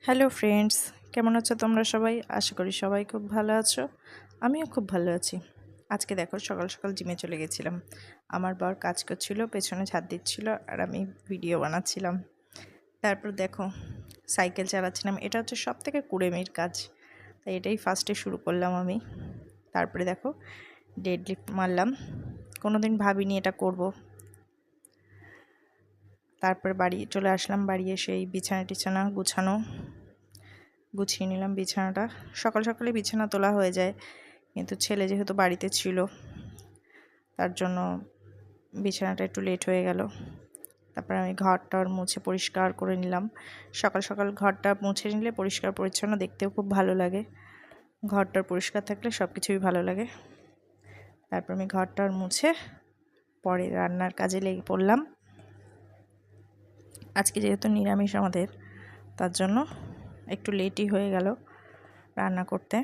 Hello friends, কেমন আছো তোমরা সবাই? আশা করি সবাই খুব ভালো আছো। আমিও খুব ভালো আছি। আজকে দেখো সকাল সকাল জিমে চলে গেছিলাম। আমার বর কাজ করছিল, পেছনে ঝাড় দিচ্ছিল আর আমি ভিডিও বানাচ্ছিলাম। তারপর দেখো সাইকেল চালাচ্ছিলাম। এটা হচ্ছে সবথেকে কুড়েমির কাজ, তাই এটাই ফার্স্টে শুরু করলাম আমি। তারপরে দেখো ডেডলিফট মারলাম। কোনো দিন ভাবিনি এটা করব। তারপরে বাড়ি চলে আসলাম। বাড়ি এসে এই বিছানা গুছিয়ে নিলাম বিছানাটা। সকাল সকালে বিছানা তোলা হয়ে যায়, কিন্তু ছেলে যেহেতু বাড়িতে ছিল তার জন্য বিছানাটা একটু লেট হয়ে গেল। তারপর আমি ঘরটার মুছে পরিষ্কার করে নিলাম। সকাল সকাল ঘরটা মুছে নিলে পরিষ্কার পরিচ্ছন্ন দেখতেও খুব ভালো লাগে। ঘরটার পরিষ্কার থাকলে সব কিছুই ভালো লাগে। তারপর আমি ঘরটার মুছে পরে রান্নার কাজে লেগে পড়লাম। আজকে যেহেতু নিরামিষ আমাদের, তার জন্য একটু লেটই হয়ে গেল রান্না করতে।